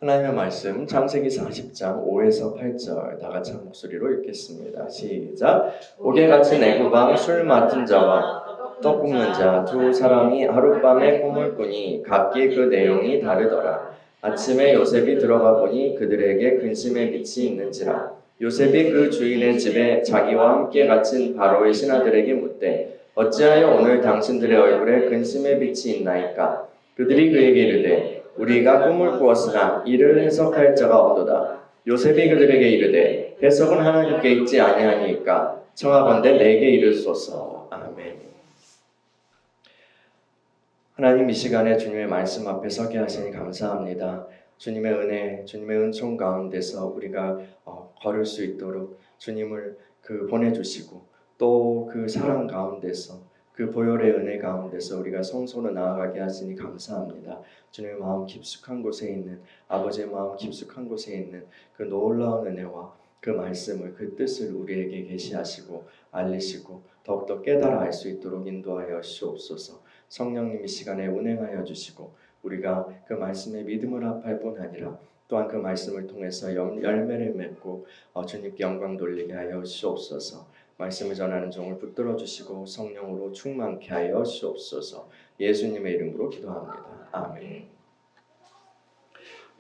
하나님의 말씀 창세기 40장 5에서 8절 다 같이 한 목소리로 읽겠습니다. 시작. 옥에 갇힌 애굽왕 술 맡은 자와 떡 굽는 자 두 사람이 하룻밤에 꿈을 꾸니 각기 그 내용이 다르더라. 아침에 요셉이 들어가 보니 그들에게 근심의 빛이 있는지라. 요셉이 그 주인의 집에 자기와 함께 갇힌 바로의 신하들에게 묻되 어찌하여 오늘 당신들의 얼굴에 근심의 빛이 있나이까? 그들이 그에게 이르되 우리가 꿈을 꾸었으나 이를 해석할 자가 없도다. 요셉이 그들에게 이르되 해석은 하나님께 있지 아니하니까 청하건대 내게 이르소서. 아멘. 하나님, 이 시간에 주님의 말씀 앞에 서게 하시니 감사합니다. 주님의 은혜, 주님의 은총 가운데서 우리가 걸을 수 있도록 주님을 보내주시고 또 그 사랑 가운데서 그 보혈의 은혜 가운데서 우리가 성소로 나아가게 하시니 감사합니다. 주님의 마음 깊숙한 곳에 있는 아버지의 마음 깊숙한 곳에 있는 그 놀라운 은혜와 그 말씀을 그 뜻을 우리에게 계시하시고 알리시고 더욱더 깨달아 알 수 있도록 인도하여 주옵소서. 성령님 이 시간에 운행하여 주시고 우리가 그 말씀에 믿음을 합할 뿐 아니라 또한 그 말씀을 통해서 열매를 맺고 주님께 영광 돌리게 하여 주옵소서. 말씀을 전하는 종을 붙들어 주시고 성령으로 충만케 하여 주옵소서. 예수님의 이름으로 기도합니다. 아멘.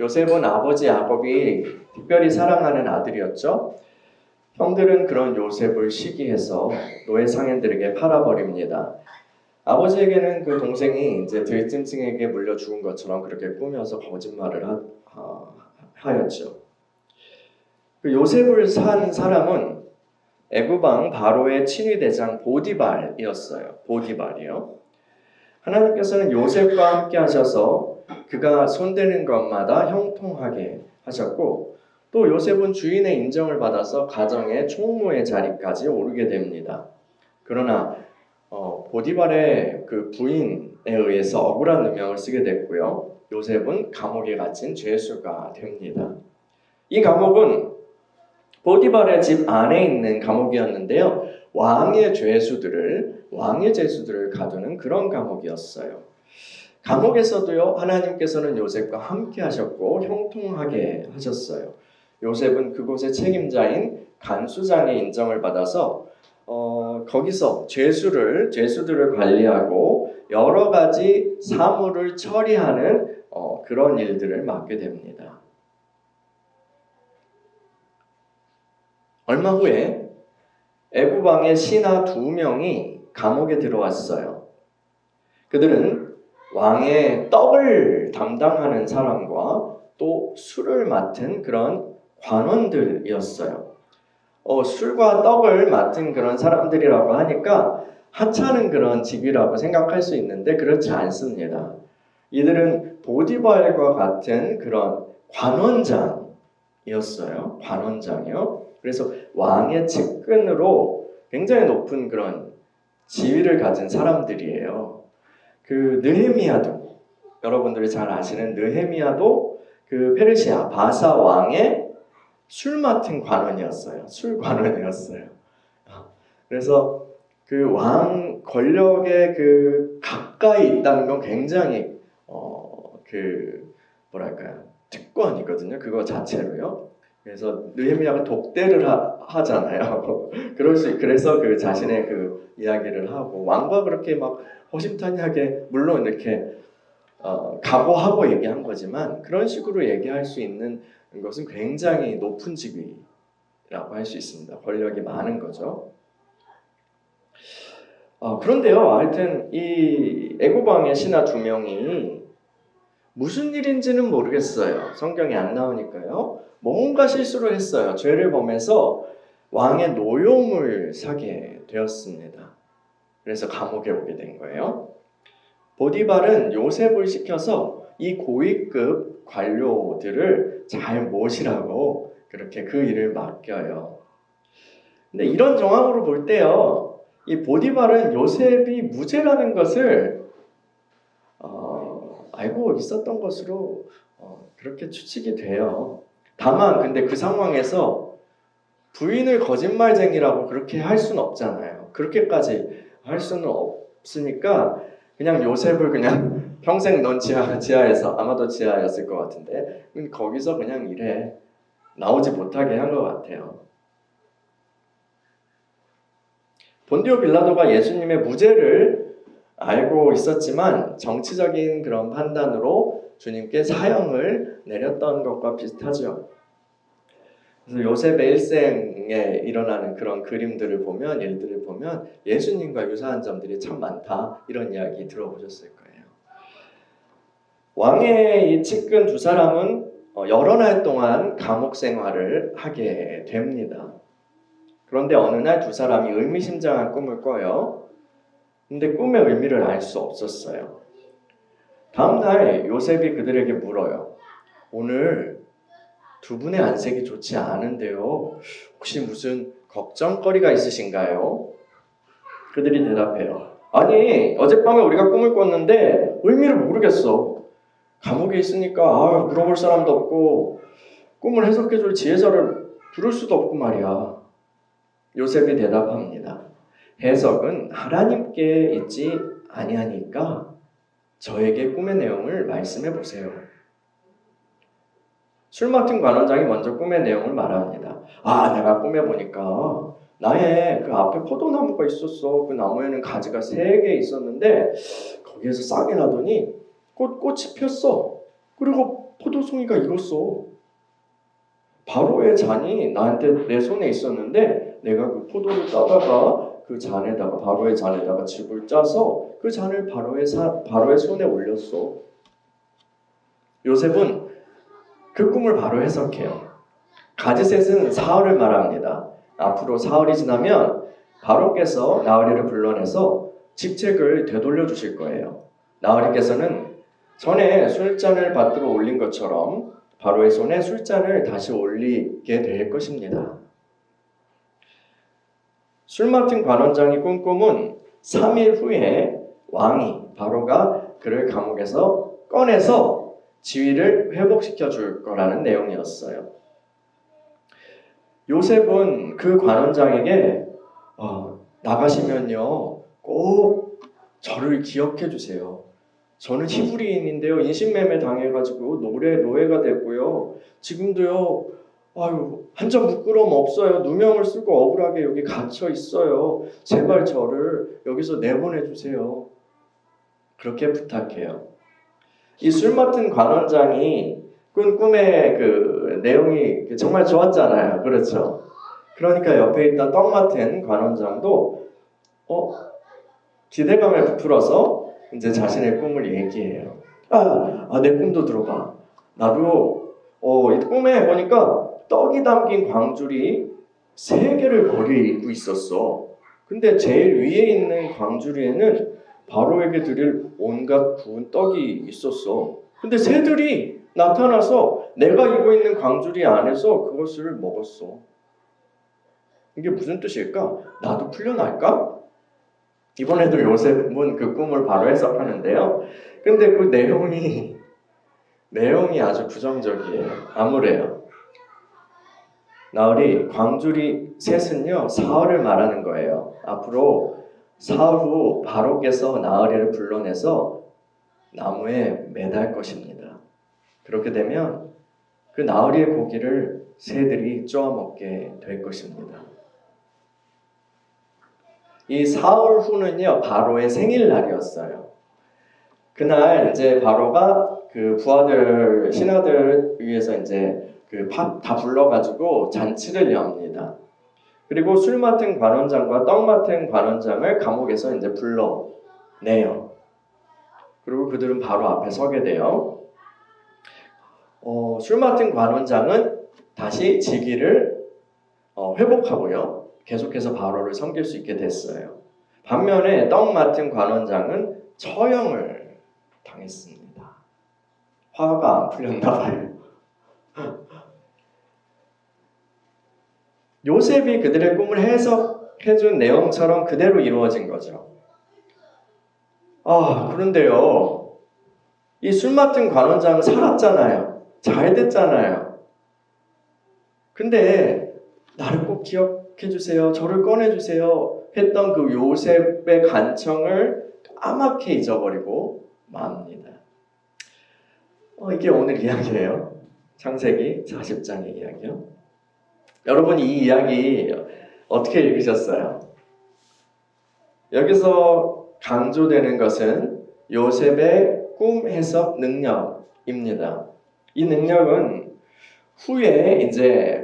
요셉은 아버지 야곱이 특별히 사랑하는 아들이었죠. 형들은 그런 요셉을 시기해서 노예 상인들에게 팔아버립니다. 아버지에게는 그 동생이 이제 들짐승에게 물려 죽은 것처럼 그렇게 꾸며서 거짓말을 하였죠. 그 요셉을 산 사람은 애굽왕 바로의 친위대장 보디발이었어요. 보디발이요. 하나님께서는 요셉과 함께 하셔서 그가 손대는 것마다 형통하게 하셨고 또 요셉은 주인의 인정을 받아서 가정의 총무의 자리까지 오르게 됩니다. 그러나 보디발의 그 부인에 의해서 억울한 누명을 쓰게 됐고요. 요셉은 감옥에 갇힌 죄수가 됩니다. 이 감옥은 보디발의 집 안에 있는 감옥이었는데요. 왕의 죄수들을 가두는 그런 감옥이었어요. 감옥에서도요, 하나님께서는 요셉과 함께 하셨고 형통하게 하셨어요. 요셉은 그곳의 책임자인 간수장의 인정을 받아서 거기서 죄수들을 관리하고 여러 가지 사물을 처리하는 그런 일들을 맡게 됩니다. 얼마 후에 애굽 왕의 신하 2명이 감옥에 들어왔어요. 그들은 왕의 떡을 담당하는 사람과 또 술을 맡은 그런 관원들이었어요. 술과 떡을 맡은 그런 사람들이라고 하니까 하찮은 그런 직위라고 생각할 수 있는데 그렇지 않습니다. 이들은 보디발과 같은 그런 관원장이었어요. 관원장이요. 그래서 왕의 측근으로 굉장히 높은 그런 지위를 가진 사람들이에요. 그 느헤미야도, 여러분들이 잘 아시는 느헤미야도 그 페르시아 바사 왕의 술 맡은 관원이었어요. 술 관원이었어요. 그래서 그 왕 권력에 그 가까이 있다는 건 굉장히 특권이거든요. 그거 자체로요. 그래서 느헤미야가 독대를 하잖아요. 그래서 그 자신의 그 이야기를 하고 왕과 그렇게 막 허심탄회하게 물론 이렇게 각오하고 얘기한 거지만 그런 식으로 얘기할 수 있는 것은 굉장히 높은 직위라고 할 수 있습니다. 권력이 많은 거죠. 그런데요, 하여튼 이 애굽 왕의 신하 2명이 무슨 일인지는 모르겠어요. 성경에 안 나오니까요. 뭔가 실수를 했어요. 죄를 범해서 왕의 노용을 사게 되었습니다. 그래서 감옥에 오게 된 거예요. 보디발은 요셉을 시켜서 이 고위급 관료들을 잘 모시라고 그렇게 그 일을 맡겨요. 근데 이런 정황으로 볼 때요, 이 보디발은 요셉이 무죄라는 것을 알고 있었던 것으로 그렇게 추측이 돼요. 다만 근데 그 상황에서 부인을 거짓말쟁이라고 그렇게 할 수는 없잖아요. 그렇게까지 할 수는 없으니까 그냥 요셉을 그냥 평생 넌 지하에서 아마도 지하였을 것 같은데 거기서 그냥 일해 나오지 못하게 한 것 같아요. 본디오 빌라도가 예수님의 무죄를 알고 있었지만 정치적인 그런 판단으로 주님께 사형을 내렸던 것과 비슷하죠. 그래서 요셉의 일생에 일어나는 그런 그림들을 보면, 일들을 보면 예수님과 유사한 점들이 참 많다, 이런 이야기 들어보셨을 거예요. 왕의 이 측근 두 사람은 여러 날 동안 감옥 생활을 하게 됩니다. 그런데 어느 날 두 사람이 의미심장한 꿈을 꿔요. 근데 꿈의 의미를 알 수 없었어요. 다음 날 요셉이 그들에게 물어요. 오늘 두 분의 안색이 좋지 않은데요. 혹시 무슨 걱정거리가 있으신가요? 그들이 대답해요. 아니, 어젯밤에 우리가 꿈을 꿨는데 의미를 모르겠어. 감옥에 있으니까 물어볼 사람도 없고 꿈을 해석해줄 지혜자를 부를 수도 없고 말이야. 요셉이 대답합니다. 해석은 하나님께 있지 아니하니까 저에게 꿈의 내용을 말씀해 보세요. 술 맡은 관원장이 먼저 꿈의 내용을 말합니다. 내가 꿈에 보니까 나의 그 앞에 포도나무가 있었어. 그 나무에는 가지가 3개 있었는데 거기에서 싹이 나더니 꽃이 폈어. 그리고 포도송이가 익었어. 바로의 잔이 나한테 내 손에 있었는데 내가 그 포도를 따다가 그 잔에다가 바로의 잔에다가 즙을 짜서 그 잔을 바로의 손에 올렸어. 요셉은 그 꿈을 바로 해석해요. 가지셋은 사흘을 말합니다. 앞으로 사흘이 지나면 바로께서 나으리를 불러내서 직책을 되돌려 주실 거예요. 나으리께서는 전에 술잔을 받들어 올린 것처럼 바로의 손에 술잔을 다시 올리게 될 것입니다. 술 맡은 관원장이 꾼 꿈은 3일 후에 왕이 바로가 그를 감옥에서 꺼내서 지위를 회복시켜 줄 거라는 내용이었어요. 요셉은 그 관원장에게 나가시면요 꼭 저를 기억해 주세요. 저는 히브리인인데요. 인신매매 당해가지고 노예가 됐고요. 지금도요. 한 점 부끄러움 없어요. 누명을 쓰고 억울하게 여기 갇혀 있어요. 제발 저를 여기서 내보내 주세요. 그렇게 부탁해요. 이 술 맡은 관원장이 꾼 꿈의 그 내용이 정말 좋았잖아요. 그렇죠? 그러니까 옆에 있던 떡 맡은 관원장도 기대감에 부풀어서 이제 자신의 꿈을 얘기해요. 내 꿈도 들어봐. 나도 이 꿈에 보니까 떡이 담긴 광줄이 3개를 거리에 입고 있었어. 근데 제일 위에 있는 광주리에는 바로에게 드릴 온갖 구운 떡이 있었어. 근데 새들이 나타나서 내가 입고 있는 광주리 안에서 그것을 먹었어. 이게 무슨 뜻일까? 나도 풀려날까? 이번에도 요셉은 그 꿈을 바로 해석하는데요. 근데 그 내용이 아주 부정적이에요. 암울해요. 나으리 광주리 셋은요 사흘을 말하는 거예요. 앞으로 사흘 후 바로께서 나으리를 불러내서 나무에 매달 것입니다. 그렇게 되면 그 나으리의 고기를 새들이 쪼아먹게 될 것입니다. 이 사흘 후는요 바로의 생일날이었어요. 그날 이제 바로가 그 부하들 신하들 위해서 이제 그 밥 다 불러가지고 잔치를 엽니다. 그리고 술 맡은 관원장과 떡 맡은 관원장을 감옥에서 이제 불러내요. 그리고 그들은 바로 앞에 서게 돼요. 술 맡은 관원장은 다시 직위를 회복하고요. 계속해서 바로를 섬길 수 있게 됐어요. 반면에 떡 맡은 관원장은 처형을 당했습니다. 화가 안 풀렸나 봐요. 요셉이 그들의 꿈을 해석해준 내용처럼 그대로 이루어진 거죠. 그런데요. 이 술 맡은 관원장은 살았잖아요. 잘 됐잖아요. 근데 나를 꼭 기억해주세요. 저를 꺼내주세요. 했던 그 요셉의 간청을 까맣게 잊어버리고 맙니다. 이게 오늘 이야기예요. 창세기 40장의 이야기요. 여러분 이 이야기 어떻게 읽으셨어요? 여기서 강조되는 것은 요셉의 꿈 해석 능력입니다. 이 능력은 후에 이제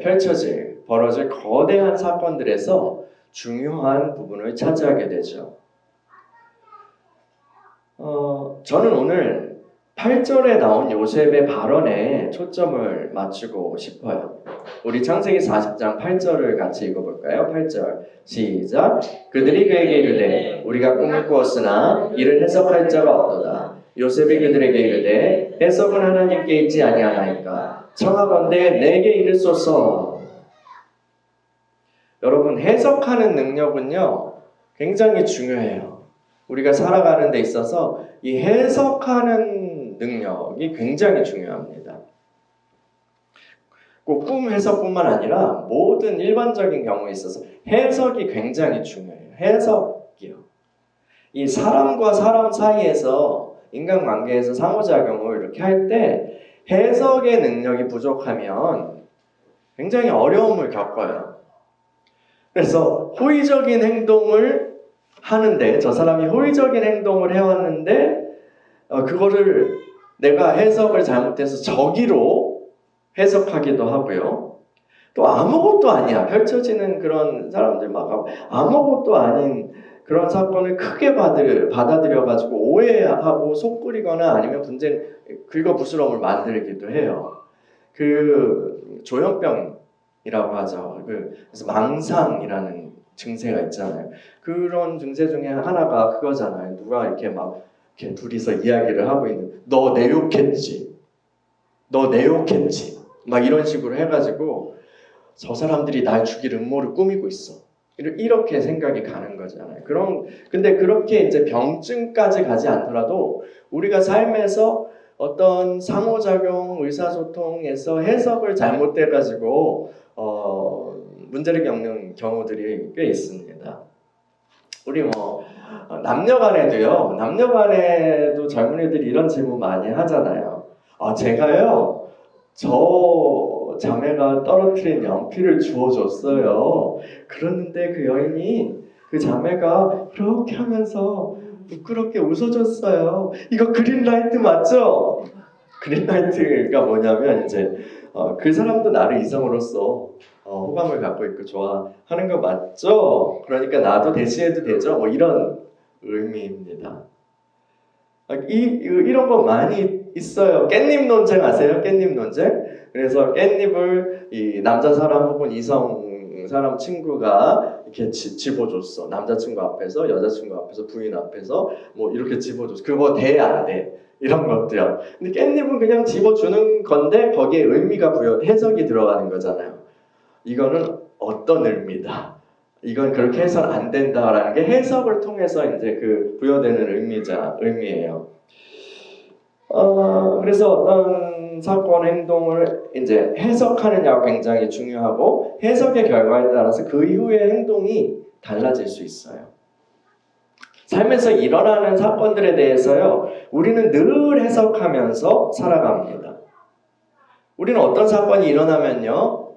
벌어질 거대한 사건들에서 중요한 부분을 차지하게 되죠. 저는 오늘 8절에 나온 요셉의 발언에 초점을 맞추고 싶어요. 우리 창세기 40장 8절을 같이 읽어볼까요? 8절 시작. 그들이 그에게 이르되 우리가 꿈을 꾸었으나 이를 해석할 자가 없도다. 요셉이 그들에게 이르되 해석은 하나님께 있지 아니하나이까 청하건대 내게 이르소서. 여러분 해석하는 능력은요 굉장히 중요해요. 우리가 살아가는 데 있어서 이 해석하는 능력이 굉장히 중요합니다. 꼭 꿈 해석뿐만 아니라 모든 일반적인 경우에 있어서 해석이 굉장히 중요해요. 해석이요. 이 사람과 사람 사이에서 인간관계에서 상호작용을 이렇게 할 때 해석의 능력이 부족하면 굉장히 어려움을 겪어요. 그래서 호의적인 행동을 하는데 저 사람이 호의적인 행동을 해왔는데 그거를 내가 해석을 잘못해서 저기로 해석하기도 하고요. 또 아무것도 아니야 펼쳐지는 그런 사람들 막 아무것도 아닌 그런 사건을 크게 받아들여가지고 오해하고 속끓이거나 아니면 분쟁 긁어부스럼을 만들기도 해요. 그 조현병이라고 하죠. 그래서 망상이라는 증세가 있잖아요. 그런 증세 중에 하나가 그거잖아요. 누가 이렇게 막 이렇게 둘이서 이야기를 하고 있는 너 내 욕했지 막 이런 식으로 해가지고 저 사람들이 날 죽일 음모를 꾸미고 있어. 이렇게 생각이 가는 거잖아요. 근데 그렇게 이제 병증까지 가지 않더라도 우리가 삶에서 어떤 상호작용, 의사소통에서 해석을 잘못돼가지고 문제를 겪는 경우들이 꽤 있습니다. 우리 남녀간에도 젊은이들이 이런 질문 많이 하잖아요. 제가요 저 자매가 떨어뜨린 연필을 주워줬어요. 그랬는데 그 여인이 그 자매가 이렇게 하면서 부끄럽게 웃어줬어요. 이거 그린라이트 맞죠? 그린라이트가 뭐냐면 이제 그 사람도 나를 이성으로서 호감을 갖고 있고 좋아하는 거 맞죠? 그러니까 나도 대시해도 되죠? 뭐 이런 의미입니다. 이런 거 많이 있어요. 깻잎 논쟁 아세요? 깻잎 논쟁? 그래서 깻잎을 이 남자 사람 혹은 이성 사람 친구가 이렇게 집어줬어. 남자친구 앞에서, 여자친구 앞에서, 부인 앞에서 뭐 이렇게 집어줬어. 그거 돼, 안 돼? 이런 것들요. 근데 깻잎은 그냥 집어주는 건데 거기에 의미가 해석이 들어가는 거잖아요. 이거는 어떤 의미다. 이건 그렇게 해서는 안 된다라는 게 해석을 통해서 이제 그 부여되는 의미예요. 그래서 어떤 사건 행동을 이제 해석하느냐가 굉장히 중요하고 해석의 결과에 따라서 그 이후의 행동이 달라질 수 있어요. 삶에서 일어나는 사건들에 대해서요, 우리는 늘 해석하면서 살아갑니다. 우리는 어떤 사건이 일어나면요,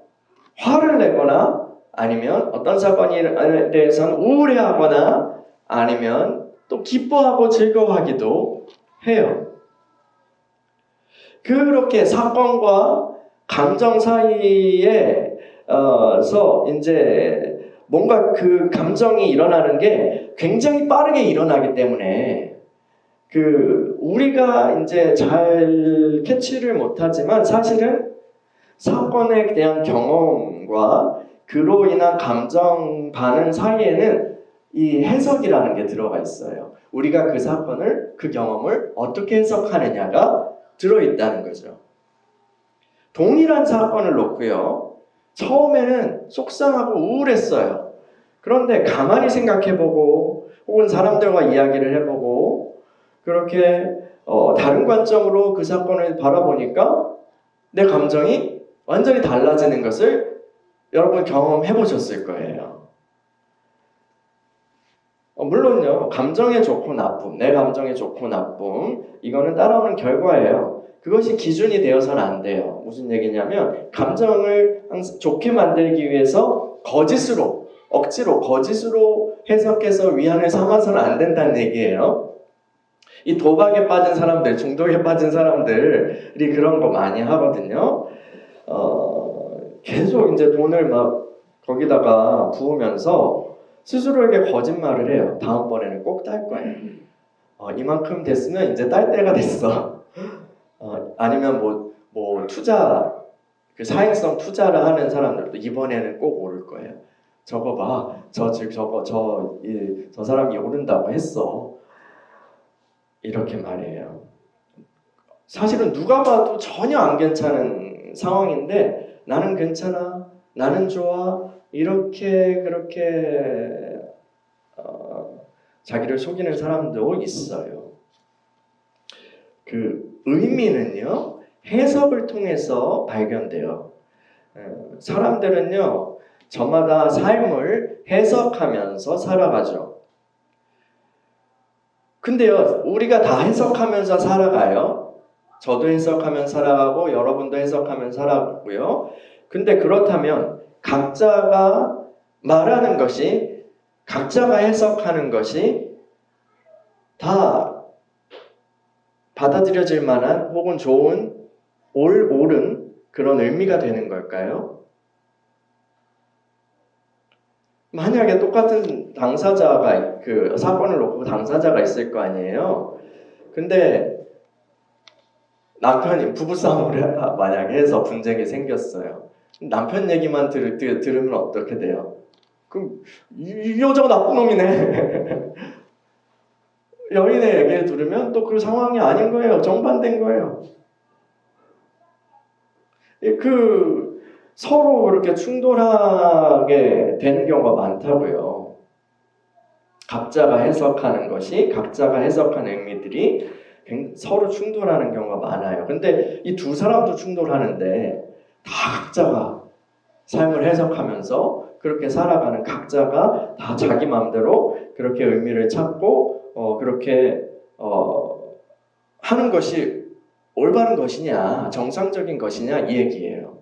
화를 내거나 아니면 어떤 사건에 대해서는 우울해하거나 아니면 또 기뻐하고 즐거워하기도 해요. 그렇게 사건과 감정 사이에서 이제 뭔가 그 감정이 일어나는 게 굉장히 빠르게 일어나기 때문에 우리가 이제 잘 캐치를 못하지만 사실은 사건에 대한 경험과 그로 인한 감정 반응 사이에는 이 해석이라는 게 들어가 있어요. 우리가 그 사건을, 그 경험을 어떻게 해석하느냐가 들어있다는 거죠. 동일한 사건을 놓고요. 처음에는 속상하고 우울했어요. 그런데 가만히 생각해보고 혹은 사람들과 이야기를 해보고 그렇게 다른 관점으로 그 사건을 바라보니까 내 감정이 완전히 달라지는 것을 여러분 경험해보셨을 거예요. 물론요, 감정의 좋고 나쁨, 내 감정의 좋고 나쁨, 이거는 따라오는 결과예요. 그것이 기준이 되어서는 안 돼요. 무슨 얘기냐면, 감정을 항상 좋게 만들기 위해서 거짓으로, 억지로, 거짓으로 해석해서 위안을 삼아서는 안 된다는 얘기예요. 이 도박에 빠진 사람들, 중독에 빠진 사람들이 그런 거 많이 하거든요. 계속 이제 돈을 막 거기다가 부으면서 스스로에게 거짓말을 해요. 다음번에는 꼭 딸 거예요. 이만큼 됐으면 이제 딸 때가 됐어. 아니면 뭐 투자, 그 사행성 투자를 하는 사람들도 이번에는 꼭 오를 거예요. 저거 봐, 저 사람이 오른다고 했어. 이렇게 말해요. 사실은 누가 봐도 전혀 안 괜찮은 상황인데 나는 괜찮아, 나는 좋아, 이렇게 그렇게 자기를 속이는 사람도 있어요. 그 의미는요, 해석을 통해서 발견돼요. 사람들은요, 저마다 삶을 해석하면서 살아가죠. 근데요, 우리가 다 해석하면서 살아가요. 저도 해석하면서 살아가고 여러분도 해석하면서 살아가고요. 근데 그렇다면 각자가 말하는 것이, 각자가 해석하는 것이 다 받아들여질 만한 혹은 좋은, 옳은 그런 의미가 되는 걸까요? 만약에 똑같은 당사자가, 그 사건을 놓고 당사자가 있을 거 아니에요. 근데 남편이 부부싸움을 만약에 해서 분쟁이 생겼어요. 남편 얘기만 들으면 어떻게 돼요? 그럼 이 여자가 나쁜 놈이네. 여인의 얘기를 들으면 또 그 상황이 아닌 거예요. 정반대인 거예요. 서로 그렇게 충돌하게 되는 경우가 많다고요. 각자가 해석하는 것이, 각자가 해석하는 의미들이 서로 충돌하는 경우가 많아요. 근데 이 두 사람도 충돌하는데 다 각자가 삶을 해석하면서 그렇게 살아가는, 각자가 다 자기 마음대로 그렇게 의미를 찾고 그렇게 하는 것이 올바른 것이냐, 정상적인 것이냐, 이 얘기예요.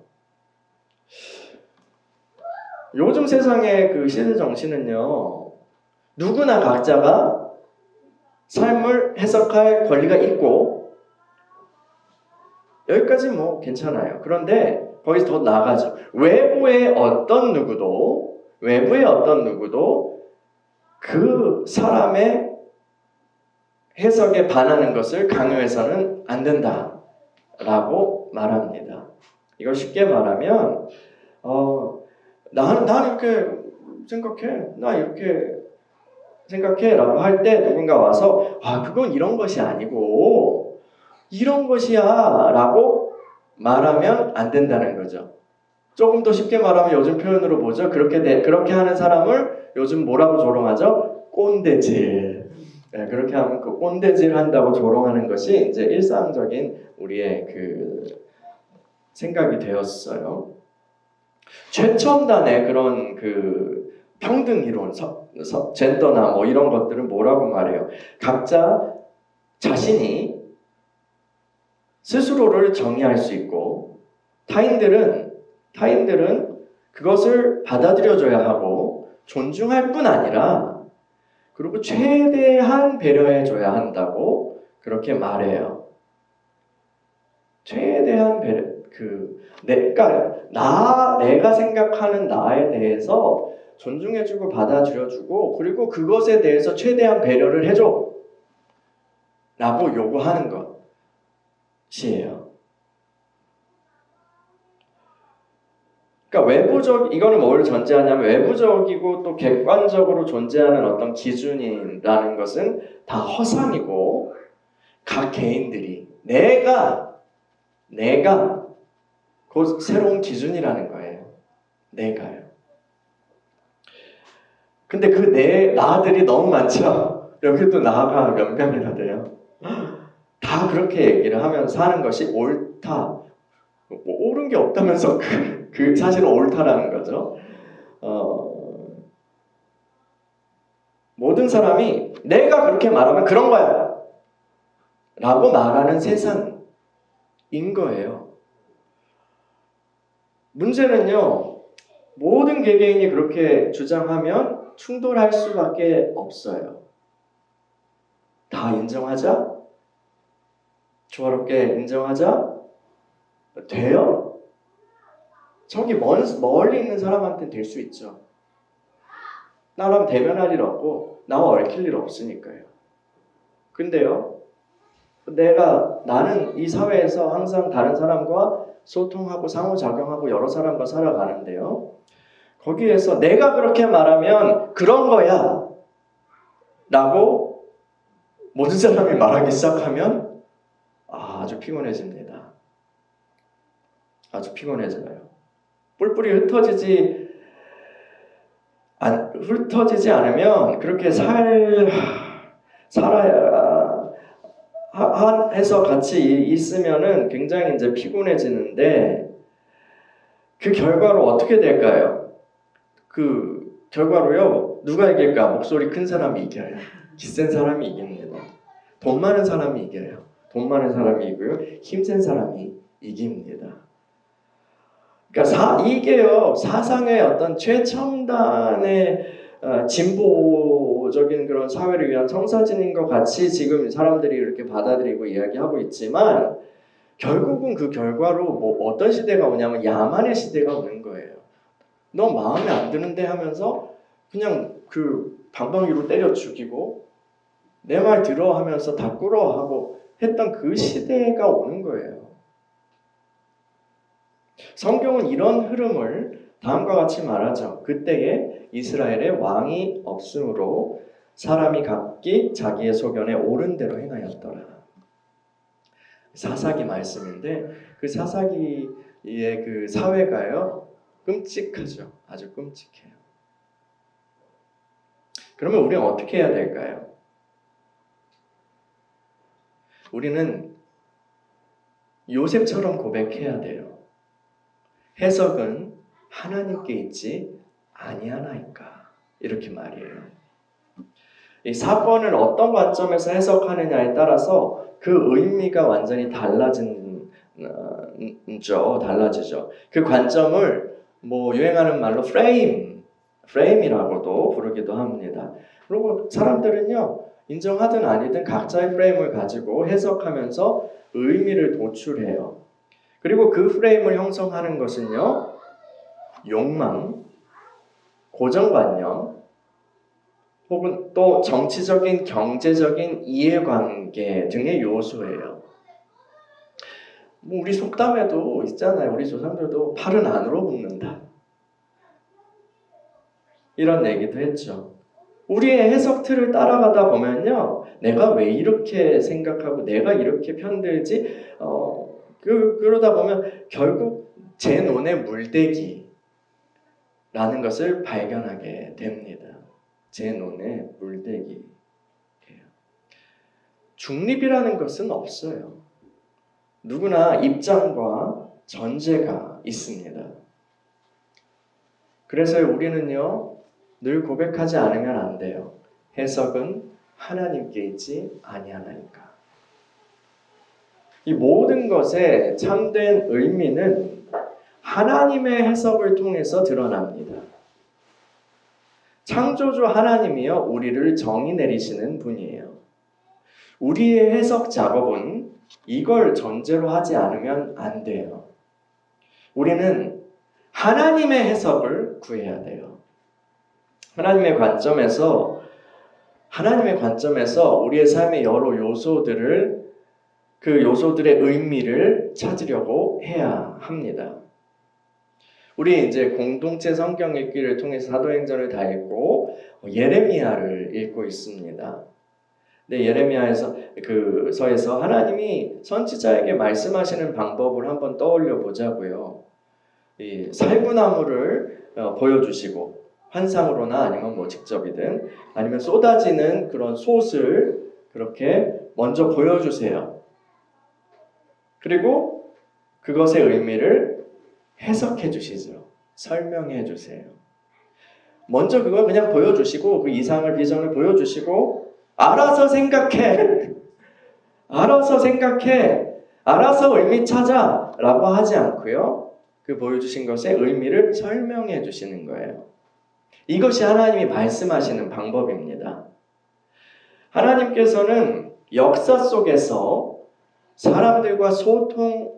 요즘 세상의 그 시대 정신은요, 누구나 각자가 삶을 해석할 권리가 있고, 여기까지 뭐 괜찮아요. 그런데 거기서 더 나아가죠. 외부의 어떤 누구도 그 사람의 해석에 반하는 것을 강요해서는 안 된다라고 말합니다. 이걸 쉽게 말하면 나는 이렇게 생각해, 나 이렇게 생각해 라고 할 때 누군가 와서 그건 이런 것이 아니고 이런 것이야 라고 말하면 안 된다는 거죠. 조금 더 쉽게 말하면 요즘 표현으로 뭐죠? 그렇게 하는 사람을 요즘 뭐라고 조롱하죠? 꼰대질. 네, 그렇게 하면 그 꼰대질 한다고 조롱하는 것이 이제 일상적인 우리의 그 생각이 되었어요. 최첨단의 그런 그 평등 이론, 젠더나 뭐 이런 것들은 뭐라고 말해요? 각자 자신이 스스로를 정의할 수 있고 타인들은 그것을 받아들여줘야 하고 존중할 뿐 아니라 그리고 최대한 배려해줘야 한다고 그렇게 말해요. 최대한 배려, 내가 생각하는 나에 대해서 존중해주고 받아들여주고 그리고 그것에 대해서 최대한 배려를 해줘 라고 요구하는 것이에요. 그러니까 이거는 뭘 전제하냐면 외부적이고 또 객관적으로 존재하는 어떤 기준이라는 것은 다 허상이고 각 개인들이 내가 곧 새로운 기준이라는 거예요. 내가요. 근데 그 나들이 너무 많죠. 여기도 나가 몇 명이나 돼요. 다 그렇게 얘기를 하면서 사는 것이 옳다. 옳은 게 없다면서 그 사실은 옳다라는 거죠. 모든 사람이 내가 그렇게 말하면 그런 거야 라고 말하는 세상인 거예요. 문제는요, 모든 개개인이 그렇게 주장하면 충돌할 수밖에 없어요. 다 인정하자? 조화롭게 인정하자? 돼요? 저기 멀리 있는 사람한테는 될 수 있죠. 나랑 대면할 일 없고 나와 얽힐 일 없으니까요. 근데요, 나는 이 사회에서 항상 다른 사람과 소통하고 상호작용하고 여러 사람과 살아가는데요. 거기에서 내가 그렇게 말하면 그런 거야 라고 모든 사람이 말하기 시작하면 아주 피곤해집니다. 아주 피곤해져요. 뿔뿔이 흩어지지 않으면 그렇게 살아야 해서 같이 있으면은 굉장히 이제 피곤해지는데 그 결과로 어떻게 될까요? 그 결과로요, 누가 이길까? 목소리 큰 사람이 이겨요. 기센 사람이 이깁니다. 돈 많은 사람이 이겨요. 돈 많은 사람이 이고요, 힘센 사람이 이깁니다. 그러니까 이게요, 사상의 어떤 최첨단의 진보적인 그런 사회를 위한 청사진인 것 같이 지금 사람들이 이렇게 받아들이고 이야기하고 있지만 결국은 그 결과로 뭐 어떤 시대가 오냐면 야만의 시대가 오는 거예요. 너 마음에 안 드는데 하면서 그냥 그 방방이로 때려 죽이고 내 말 들어 하면서 다 꿇어하고 했던 그 시대가 오는 거예요. 성경은 이런 흐름을 다음과 같이 말하죠. 그때에 이스라엘에 왕이 없으므로 사람이 각기 자기의 소견에 옳은 대로 행하였더라. 사사기 말씀인데 그 사사기의 그 사회가요, 끔찍하죠. 아주 끔찍해요. 그러면 우리는 어떻게 해야 될까요? 우리는 요셉처럼 고백해야 돼요. 해석은 하나님께 있지 아니하나이까, 이렇게 말이에요. 이 사건을 어떤 관점에서 해석하느냐에 따라서 그 의미가 완전히 달라지죠. 그 관점을 뭐 유행하는 말로 프레임이라고도 부르기도 합니다. 그리고 사람들은요, 인정하든 아니든 각자의 프레임을 가지고 해석하면서 의미를 도출해요. 그리고 그 프레임을 형성하는 것은요, 욕망, 고정관념, 혹은 또 정치적인, 경제적인 이해관계 등의 요소예요. 뭐 우리 속담에도 있잖아요. 우리 조상들도 팔은 안으로 굽는다, 이런 얘기도 했죠. 우리의 해석 틀을 따라가다 보면요, 내가 왜 이렇게 생각하고 내가 이렇게 편들지? 그러다 보면 결국 제 논의 물대기라는 것을 발견하게 됩니다. 제 논의 물대기. 중립이라는 것은 없어요. 누구나 입장과 전제가 있습니다. 그래서 우리는요, 늘 고백하지 않으면 안 돼요. 해석은 하나님께 있지 아니하나이까. 이 모든 것의 참된 의미는 하나님의 해석을 통해서 드러납니다. 창조주 하나님이요, 우리를 정의 내리시는 분이에요. 우리의 해석 작업은 이걸 전제로 하지 않으면 안 돼요. 우리는 하나님의 해석을 구해야 돼요. 하나님의 관점에서 우리의 삶의 여러 요소들을, 그 요소들의 의미를 찾으려고 해야 합니다. 우리 이제 공동체 성경 읽기를 통해서 사도행전을 다 읽고 예레미야를 읽고 있습니다. 네, 예레미야에서 그 서에서 하나님이 선지자에게 말씀하시는 방법을 한번 떠올려 보자고요. 이 살구나무를 보여주시고, 환상으로나 아니면 뭐 직접이든 아니면 쏟아지는 그런 솥을 그렇게 먼저 보여주세요. 그리고 그것의 의미를 해석해 주시죠. 설명해 주세요. 먼저 그걸 그냥 보여주시고 그 이상을 비전을 보여주시고 알아서 생각해. 알아서 생각해. 알아서 의미 찾아. 라고 하지 않고요. 그 보여주신 것의 의미를 설명해 주시는 거예요. 이것이 하나님이 말씀하시는 방법입니다. 하나님께서는 역사 속에서 사람들과 소통하시고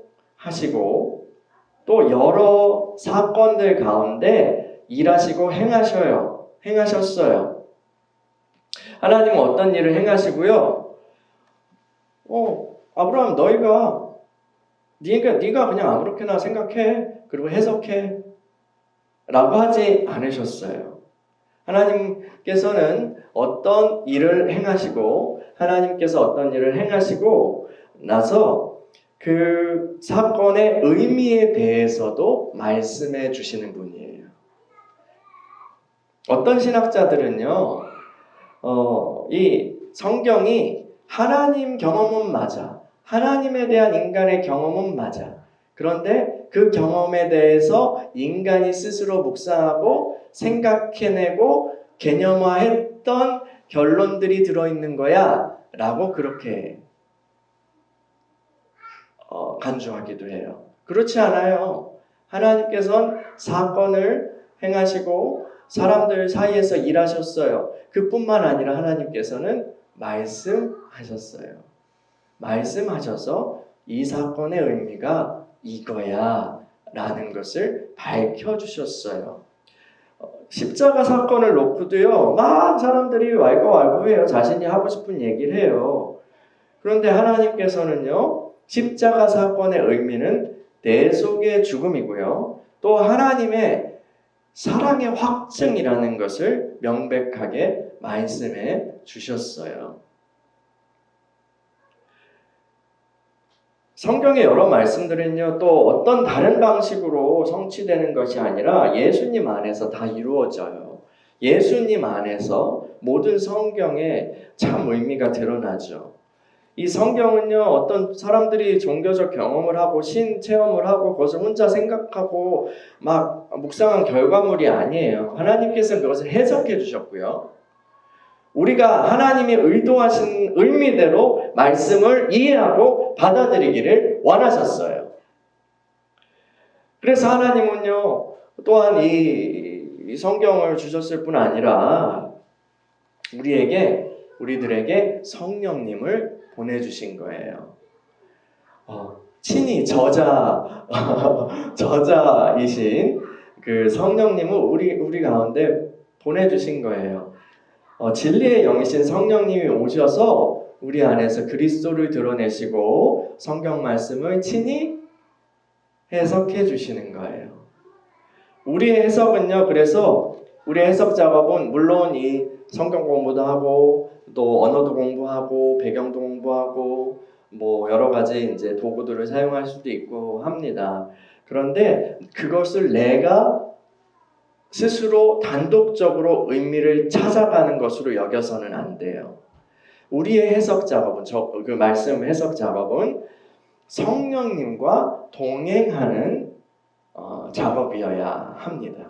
또 여러 사건들 가운데 일하시고 행하셨어요. 하나님은 어떤 일을 행하시고요. 아브라함 네가 그냥 아무렇게나 생각해. 그리고 해석해. 라고 하지 않으셨어요. 하나님께서는 어떤 일을 행하시고 하나님께서 어떤 일을 행하시고 나서 그 사건의 의미에 대해서도 말씀해 주시는 분이에요. 어떤 신학자들은요. 이 성경이 하나님 경험은 맞아. 하나님에 대한 인간의 경험은 맞아. 그런데 그 경험에 대해서 인간이 스스로 묵상하고 생각해내고 개념화했던 결론들이 들어있는 거야 라고 그렇게 간주하기도 해요. 그렇지 않아요. 하나님께서는 사건을 행하시고 사람들 사이에서 일하셨어요. 그뿐만 아니라 하나님께서는 말씀하셨어요. 말씀하셔서 이 사건의 의미가 이거야 라는 것을 밝혀주셨어요. 십자가 사건을 놓고도요, 막 사람들이 왈가왈부해요. 자신이 하고 싶은 얘기를 해요. 그런데 하나님께서는요, 십자가 사건의 의미는 내 속의 죽음이고요, 또 하나님의 사랑의 확증이라는 것을 명백하게 말씀해 주셨어요. 성경의 여러 말씀들은요, 또 어떤 다른 방식으로 성취되는 것이 아니라 예수님 안에서 다 이루어져요. 예수님 안에서 모든 성경의 참 의미가 드러나죠. 이 성경은요, 어떤 사람들이 종교적 경험을 하고 신 체험을 하고 그것을 혼자 생각하고 막 묵상한 결과물이 아니에요. 하나님께서 그것을 해석해 주셨고요. 우리가 하나님이 의도하신 의미대로 말씀을 이해하고 받아들이기를 원하셨어요. 그래서 하나님은요, 또한 이 성경을 주셨을 뿐 아니라 우리들에게 성령님을 보내주신 거예요. 친히 저자이신 그 성령님을 우리 가운데 보내주신 거예요. 진리의 영이신 성령님이 오셔서 우리 안에서 그리스도를 드러내시고 성경 말씀을 친히 해석해 주시는 거예요. 우리의 해석은요, 그래서 우리의 해석 작업은 물론 이 성경 공부도 하고 또 언어도 공부하고 배경도 공부하고 뭐 여러 가지 이제 도구들을 사용할 수도 있고 합니다. 그런데 그것을 내가 스스로 단독적으로 의미를 찾아가는 것으로 여겨서는 안 돼요. 우리의 해석 작업은, 그 말씀 해석 작업은 성령님과 동행하는 작업이어야 합니다.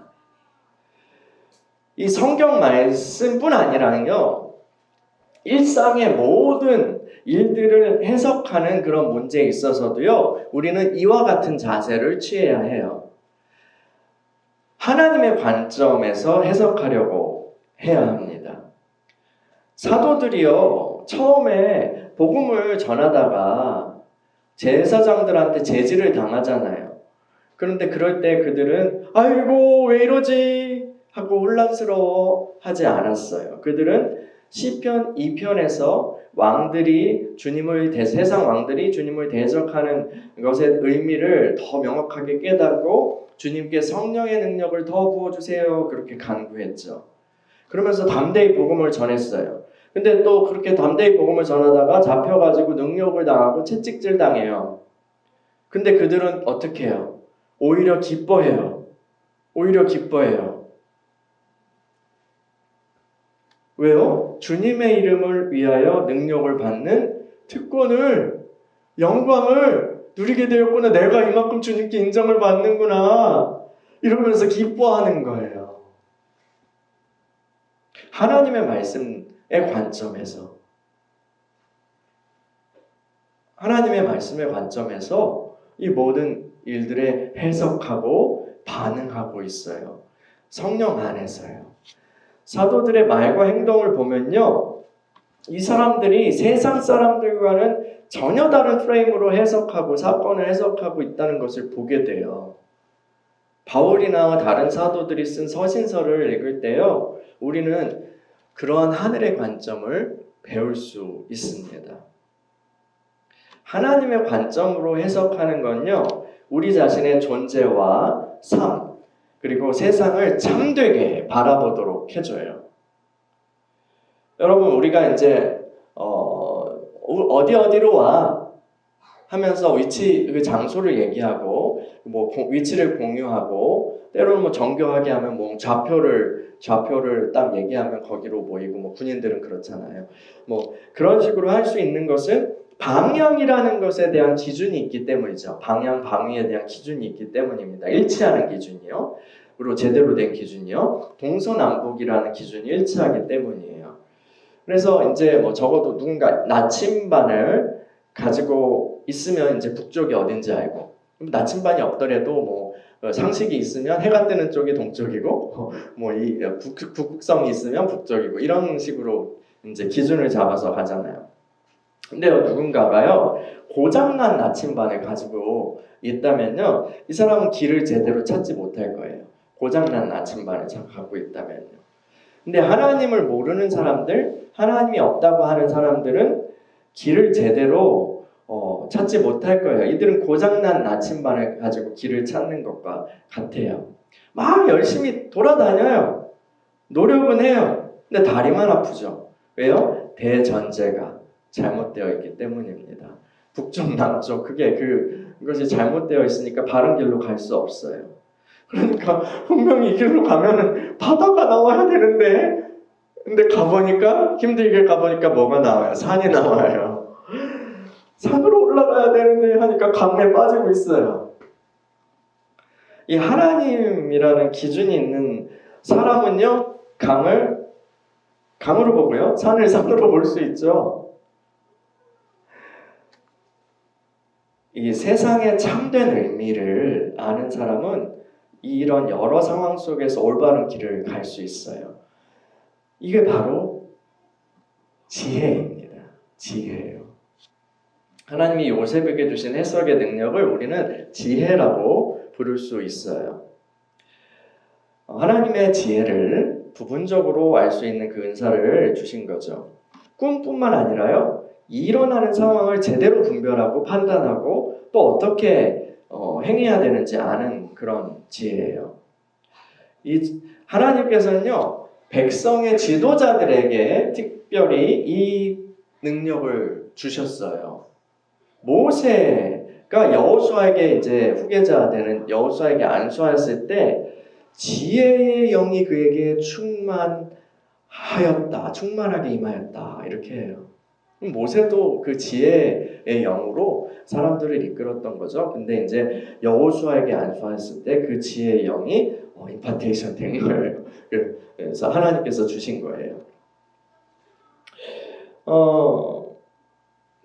이 성경 말씀뿐 아니라요, 일상의 모든 일들을 해석하는 그런 문제에 있어서도요, 우리는 이와 같은 자세를 취해야 해요. 하나님의 관점에서 해석하려고 해야 합니다. 사도들이요, 처음에 복음을 전하다가 제사장들한테 제지를 당하잖아요. 그런데 그럴 때 그들은 아이고 왜 이러지 하고 혼란스러워 하지 않았어요. 그들은 시편 2편에서 세상 왕들이 주님을 대적하는 것의 의미를 더 명확하게 깨닫고 주님께 성령의 능력을 더 부어주세요. 그렇게 간구했죠. 그러면서 담대히 복음을 전했어요. 근데 또 그렇게 담대히 복음을 전하다가 잡혀가지고 능욕을 당하고 채찍질 당해요. 근데 그들은 어떻게 해요? 오히려 기뻐해요. 왜요? 주님의 이름을 위하여 능력을 받는 특권을, 영광을 누리게 되었구나. 내가 이만큼 주님께 인정을 받는구나. 이러면서 기뻐하는 거예요. 하나님의 말씀의 관점에서 하나님의 말씀의 관점에서 이 모든 일들에 해석하고 반응하고 있어요. 성령 안에서요. 사도들의 말과 행동을 보면요, 이 사람들이 세상 사람들과는 전혀 다른 프레임으로 해석하고 사건을 해석하고 있다는 것을 보게 돼요. 바울이나 다른 사도들이 쓴 서신서를 읽을 때요, 우리는 그러한 하늘의 관점을 배울 수 있습니다. 하나님의 관점으로 해석하는 건요, 우리 자신의 존재와 삶, 그리고 세상을 참되게 바라보도록 해줘요. 여러분, 우리가 이제 어디로 와 하면서 그 장소를 얘기하고 뭐 위치를 공유하고 때로는 뭐 정교하게 하면 뭐 좌표를 딱 얘기하면 거기로 모이고 뭐 군인들은 그렇잖아요. 뭐 그런 식으로 할 수 있는 것은 방향이라는 것에 대한 기준이 있기 때문이죠. 방향, 방위에 대한 기준이 있기 때문입니다. 일치하는 기준이요. 그리고 제대로 된 기준이요. 동서남북이라는 기준이 일치하기 때문이에요. 그래서 이제 뭐 적어도 누군가 나침반을 가지고 있으면 이제 북쪽이 어딘지 알고, 나침반이 없더라도 뭐 상식이 있으면 해가 뜨는 쪽이 동쪽이고, 뭐 이 북극성이 있으면 북쪽이고, 이런 식으로 이제 기준을 잡아서 가잖아요. 근데 누군가가요, 고장난 나침반을 가지고 있다면요, 이 사람은 길을 제대로 찾지 못할 거예요. 고장난 나침반을 갖고 있다면요. 근데 하나님을 모르는 사람들, 하나님이 없다고 하는 사람들은 길을 제대로 찾지 못할 거예요. 이들은 고장난 나침반을 가지고 길을 찾는 것과 같아요. 막 열심히 돌아다녀요. 노력은 해요. 근데 다리만 아프죠. 왜요? 대전제가 잘못되어 있기 때문입니다. 북쪽, 남쪽, 그것이 잘못되어 있으니까 바른 길로 갈 수 없어요. 그러니까 분명히 이 길로 가면은 바다가 나와야 되는데, 근데 힘들게 가보니까 뭐가 나와요? 산이 나와요. 산으로 올라가야 되는데 하니까 강에 빠지고 있어요. 이 하나님이라는 기준이 있는 사람은요, 강으로 보고요, 산을 산으로 볼 수 있죠. 이 세상의 참된 의미를 아는 사람은 이런 여러 상황 속에서 올바른 길을 갈 수 있어요. 이게 바로 지혜입니다. 지혜예요. 하나님이 요셉에게 주신 해석의 능력을 우리는 지혜라고 부를 수 있어요. 하나님의 지혜를 부분적으로 알 수 있는 그 은사를 주신 거죠. 꿈뿐만 아니라요, 일어나는 상황을 제대로 분별하고 판단하고 또 어떻게 행해야 되는지 아는 그런 지혜예요. 하나님께서는요, 백성의 지도자들에게 특별히 이 능력을 주셨어요. 모세가 여호수아에게 이제 후계자 되는 여호수아에게 안수하였을 때 지혜의 영이 그에게 충만하게 임하였다, 이렇게 해요. 모세도 그 지혜의 영으로 사람들을 이끌었던 거죠. 근데 이제 여호수아에게 안수했을 때 그 지혜의 영이 임파테이션 된 거예요. 그래서 하나님께서 주신 거예요.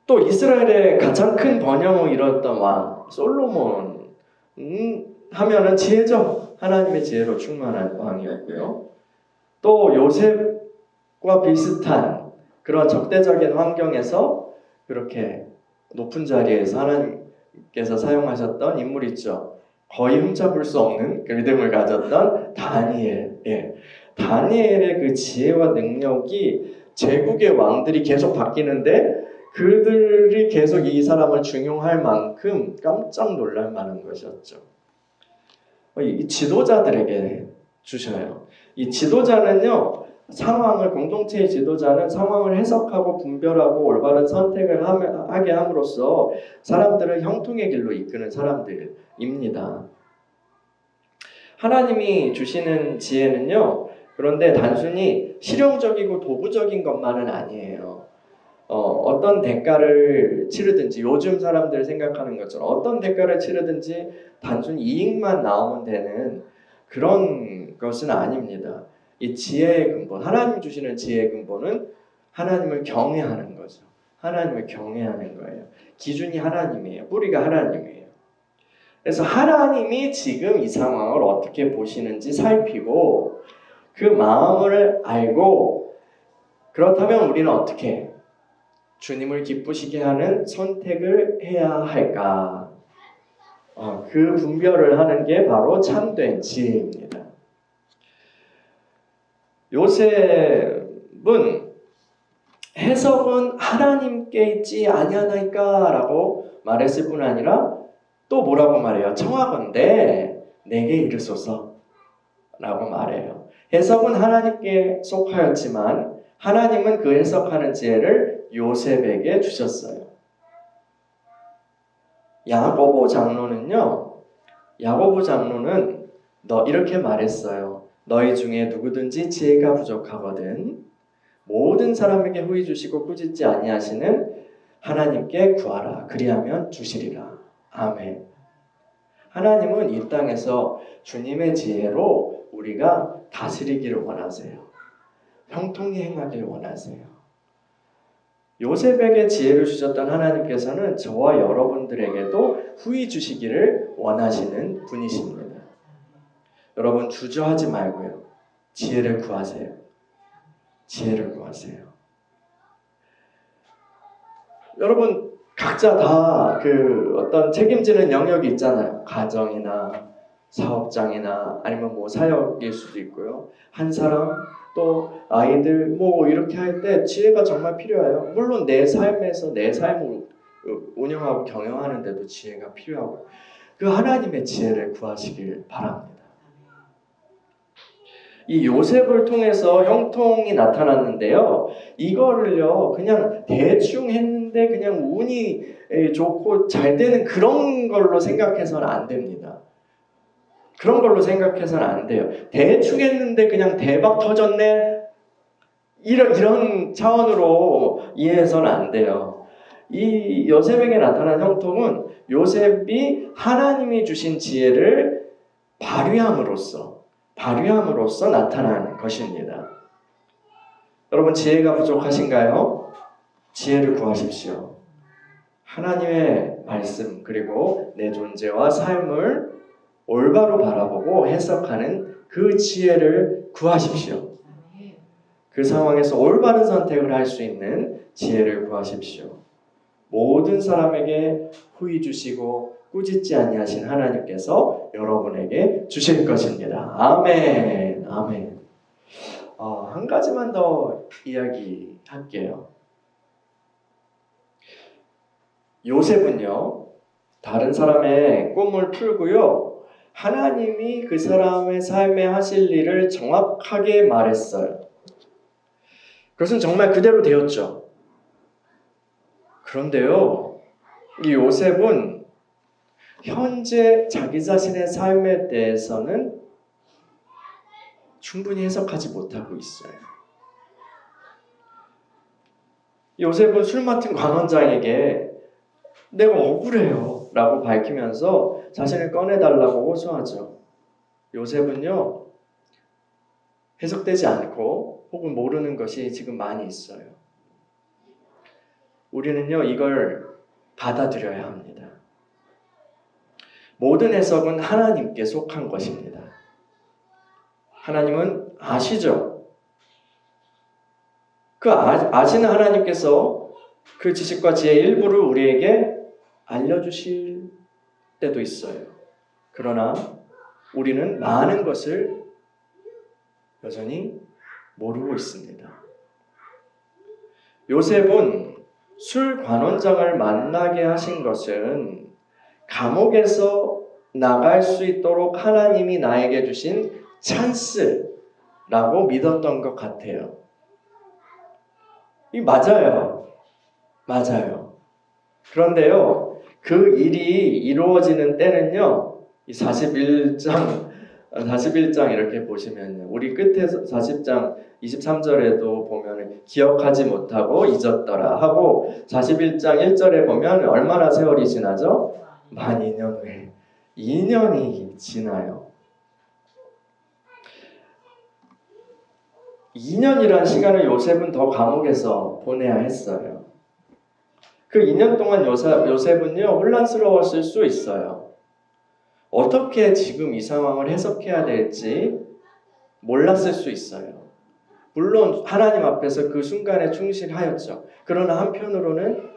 또 이스라엘의 가장 큰 번영을 이뤘던 왕 솔로몬 하면은 지혜죠. 하나님의 지혜로 충만한 왕이었고요. 또 요셉과 비슷한 그런 적대적인 환경에서 그렇게 높은 자리에서 하나님께서 사용하셨던 인물 있죠. 거의 흠잡을 수 없는 그 믿음을 가졌던 다니엘. 다니엘의 그 지혜와 능력이 제국의 왕들이 계속 바뀌는데 그들이 계속 이 사람을 중용할 만큼 깜짝 놀랄 만한 것이었죠. 이 지도자들에게 주셔요. 이 지도자는요, 공동체의 지도자는 상황을 해석하고 분별하고 올바른 선택을 하게 함으로써 사람들을 형통의 길로 이끄는 사람들입니다. 하나님이 주시는 지혜는요, 그런데 단순히 실용적이고 도구적인 것만은 아니에요. 어떤 대가를 치르든지, 요즘 사람들 생각하는 것처럼 어떤 대가를 치르든지 단순히 이익만 나오면 되는 그런 것은 아닙니다. 이 지혜의 근본, 하나님 주시는 지혜의 근본은 하나님을 경외하는 거죠. 하나님을 경외하는 거예요. 기준이 하나님이에요. 뿌리가 하나님이에요. 그래서 하나님이 지금 이 상황을 어떻게 보시는지 살피고 그 마음을 알고 그렇다면 우리는 어떻게 주님을 기쁘시게 하는 선택을 해야 할까? 그 분별을 하는 게 바로 참된 지혜입니다. 요셉은 해석은 하나님께 있지 아니하나이까라고 말했을 뿐 아니라 또 뭐라고 말해요? 청하건대 내게 이르소서 라고 말해요. 해석은 하나님께 속하였지만 하나님은 그 해석하는 지혜를 요셉에게 주셨어요. 야고보 장로는 이렇게 말했어요. 너희 중에 누구든지 지혜가 부족하거든 모든 사람에게 후히 주시고 꾸짖지 아니하시는 하나님께 구하라. 그리하면 주시리라. 아멘. 하나님은 이 땅에서 주님의 지혜로 우리가 다스리기를 원하세요. 형통히 행하기를 원하세요. 요셉에게 지혜를 주셨던 하나님께서는 저와 여러분들에게도 후히 주시기를 원하시는 분이십니다. 여러분 주저하지 말고요. 지혜를 구하세요. 지혜를 구하세요. 여러분 각자 다 그 어떤 책임지는 영역이 있잖아요. 가정이나 사업장이나 아니면 뭐 사역일 수도 있고요. 한 사람 또 아이들 뭐 이렇게 할 때 지혜가 정말 필요해요. 물론 내 삶에서 내 삶을 운영하고 경영하는데도 지혜가 필요하고 그 하나님의 지혜를 구하시길 바랍니다. 이 요셉을 통해서 형통이 나타났는데요. 이거를요 그냥 대충 했는데 그냥 운이 좋고 잘 되는 그런 걸로 생각해서는 안 됩니다. 그런 걸로 생각해서는 안 돼요. 대충 했는데 그냥 대박 터졌네. 이런 차원으로 이해해서는 안 돼요. 이 요셉에게 나타난 형통은 요셉이 하나님이 주신 지혜를 발휘함으로써 나타난 것입니다. 여러분 지혜가 부족하신가요? 지혜를 구하십시오. 하나님의 말씀 그리고 내 존재와 삶을 올바로 바라보고 해석하는 그 지혜를 구하십시오. 그 상황에서 올바른 선택을 할 수 있는 지혜를 구하십시오. 모든 사람에게 후히 주시고 꾸짖지 아니하신 하나님께서 여러분에게 주실 것입니다. 아멘. 아멘. 한 가지만 더 이야기할게요. 요셉은요, 다른 사람의 꿈을 풀고요, 하나님이 그 사람의 삶에 하실 일을 정확하게 말했어요. 그것은 정말 그대로 되었죠. 그런데요, 이 요셉은 현재 자기 자신의 삶에 대해서는 충분히 해석하지 못하고 있어요. 요셉은 술 맡은 관원장에게 내가 억울해요 라고 밝히면서 자신을 꺼내달라고 호소하죠. 요셉은요, 해석되지 않고 혹은 모르는 것이 지금 많이 있어요. 우리는요, 이걸 받아들여야 합니다. 모든 해석은 하나님께 속한 것입니다. 하나님은 아시죠? 그 아시는 하나님께서 그 지식과 지혜의 일부를 우리에게 알려주실 때도 있어요. 그러나 우리는 많은 것을 여전히 모르고 있습니다. 요셉은 술 관원장을 만나게 하신 것은 감옥에서 나갈 수 있도록 하나님이 나에게 주신 찬스라고 믿었던 것 같아요. 이 맞아요. 그런데요, 그 일이 이루어지는 때는요, 이 41장 이렇게 보시면요, 우리 끝에서 40장 23절에도 보면 기억하지 못하고 잊었더라 하고 41장 1절에 보면 얼마나 세월이 지나죠? 만 2년 후에 2년이 지나요. 2년이라는 시간을 요셉은 더 감옥에서 보내야 했어요. 그 2년 동안 요셉은요, 혼란스러웠을 수 있어요. 어떻게 지금 이 상황을 해석해야 될지 몰랐을 수 있어요. 물론 하나님 앞에서 그 순간에 충실하였죠. 그러나 한편으로는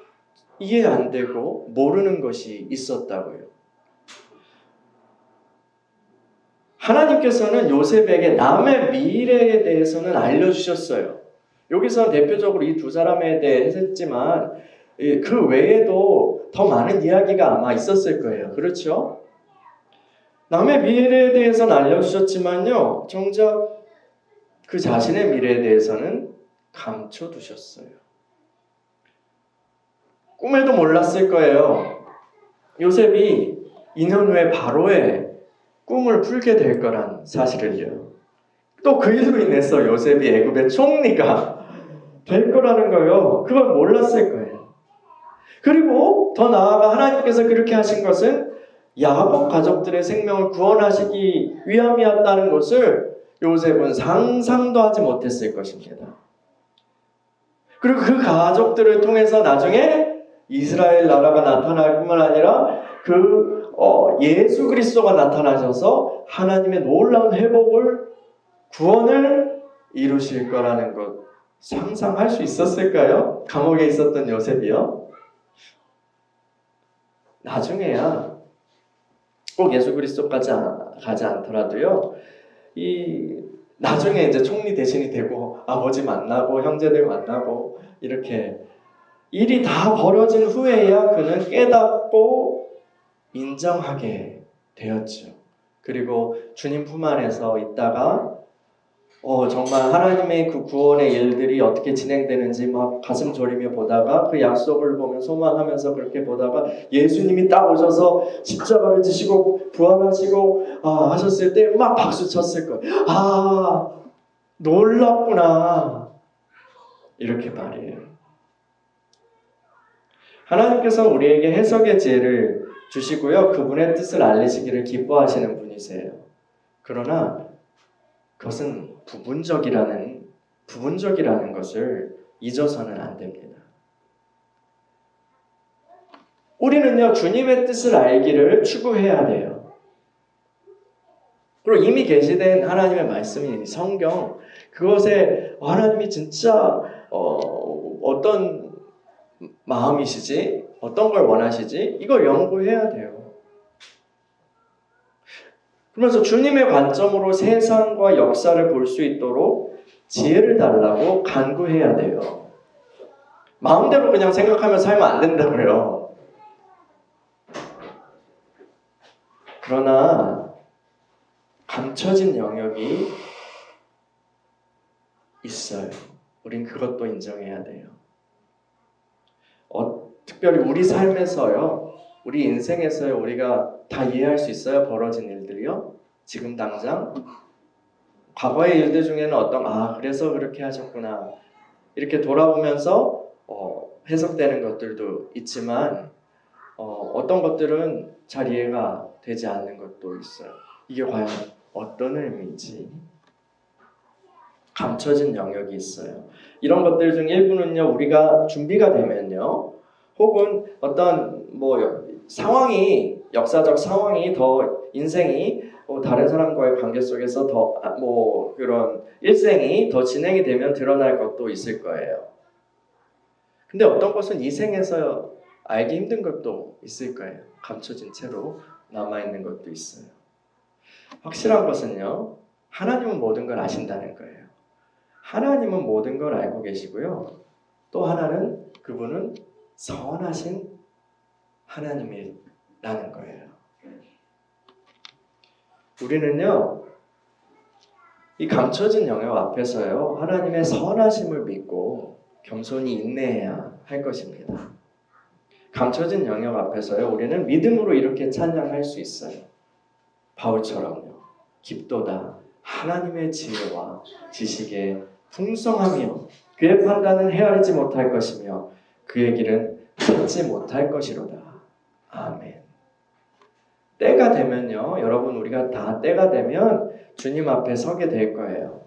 이해 안 되고 모르는 것이 있었다고요. 하나님께서는 요셉에게 남의 미래에 대해서는 알려주셨어요. 여기서 대표적으로 이 두 사람에 대해 했지만 그 외에도 더 많은 이야기가 아마 있었을 거예요. 그렇죠? 남의 미래에 대해서는 알려주셨지만요, 정작 그 자신의 미래에 대해서는 감춰두셨어요. 꿈에도 몰랐을 거예요. 요셉이 2년 후에 바로의 꿈을 풀게 될 거란 사실을요. 또 그 일로 인해서 요셉이 애굽의 총리가 될 거라는 거예요. 그걸 몰랐을 거예요. 그리고 더 나아가 하나님께서 그렇게 하신 것은 야곱 가족들의 생명을 구원하시기 위함이었다는 것을 요셉은 상상도 하지 못했을 것입니다. 그리고 그 가족들을 통해서 나중에 이스라엘 나라가 나타날 뿐만 아니라 예수 그리스도가 나타나셔서 하나님의 놀라운 회복을 구원을 이루실 거라는 것 상상할 수 있었을까요? 감옥에 있었던 요셉이요. 나중에야 꼭 예수 그리스도까지 가지 않더라도요. 나중에 이제 총리 대신이 되고 아버지 만나고 형제들 만나고 이렇게 일이 다 벌어진 후에야 그는 깨닫고 인정하게 되었죠. 그리고 주님 품 안에서 있다가 정말 하나님의 그 구원의 일들이 어떻게 진행되는지 막 가슴 졸이며 보다가 그 약속을 보며 소망하면서 그렇게 보다가 예수님이 딱 오셔서 십자가를 지시고 부활하시고 하셨을 때 막 박수 쳤을 거예요. 놀랍구나. 이렇게 말이에요. 하나님께서 우리에게 해석의 지혜를 주시고요. 그분의 뜻을 알리시기를 기뻐하시는 분이세요. 그러나 그것은 부분적이라는 것을 잊어서는 안 됩니다. 우리는요, 주님의 뜻을 알기를 추구해야 돼요. 그리고 이미 계시된 하나님의 말씀인 성경, 그것에 하나님이 진짜 어떤 마음이시지? 어떤 걸 원하시지? 이걸 연구해야 돼요. 그러면서 주님의 관점으로 세상과 역사를 볼 수 있도록 지혜를 달라고 간구해야 돼요. 마음대로 그냥 생각하며 살면 안 된다고요. 그러나 감춰진 영역이 있어요. 우린 그것도 인정해야 돼요. 특별히 우리 삶에서요, 우리 인생에서요, 우리가 다 이해할 수 있어요. 벌어진 일들이요. 지금 당장 과거의 일들 중에는 그래서 그렇게 하셨구나 이렇게 돌아보면서 해석되는 것들도 있지만 어떤 것들은 잘 이해가 되지 않는 것도 있어요. 이게 과연 어떤 의미인지 감춰진 영역이 있어요. 이런 것들 중 일부는요, 우리가 준비가 되면요, 혹은 어떤 역사적 상황이 더 인생이 다른 사람과의 관계 속에서 그런 일생이 더 진행이 되면 드러날 것도 있을 거예요. 근데 어떤 것은 이 생에서 알기 힘든 것도 있을 거예요. 감춰진 채로 남아있는 것도 있어요. 확실한 것은요, 하나님은 모든 걸 아신다는 거예요. 하나님은 모든 걸 알고 계시고요. 또 하나는 그분은 선하신 하나님이라는 거예요. 우리는요, 이 감춰진 영역 앞에서요, 하나님의 선하심을 믿고 겸손히 인내해야 할 것입니다. 감춰진 영역 앞에서요, 우리는 믿음으로 이렇게 찬양할 수 있어요. 바울처럼요. 깊도다 하나님의 지혜와 지식의 풍성하며 그의 판단은 헤아리지 못할 것이며 그의 길은 찾지 못할 것이로다. 아멘. 때가 되면요, 여러분, 우리가 다 때가 되면 주님 앞에 서게 될 거예요.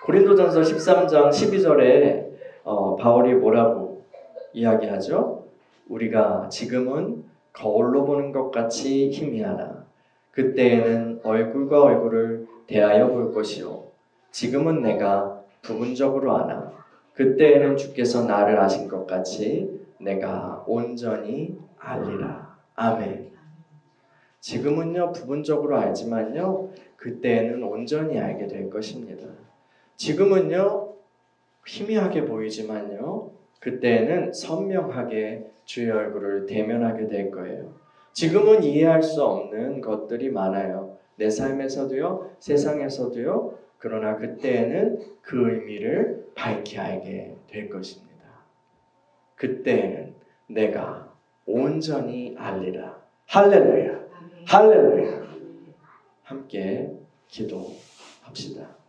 고린도전서 13장 12절에 바울이 뭐라고 이야기하죠? 우리가 지금은 거울로 보는 것 같이 희미하나 그때에는 얼굴과 얼굴을 대하여 볼 것이요 지금은 내가 부분적으로 아나 그때에는 주께서 나를 아신 것 같이 내가 온전히 알리라. 아멘. 지금은요 부분적으로 알지만요 그때에는 온전히 알게 될 것입니다. 지금은요 희미하게 보이지만요 그때에는 선명하게 주의 얼굴을 대면하게 될 거예요. 지금은 이해할 수 없는 것들이 많아요. 내 삶에서도요 세상에서도요. 그러나 그때에는 그 의미를 밝히 알게 될 것입니다. 그때에는 내가 온전히 알리라. 할렐루야. 할렐루야. 함께 기도합시다.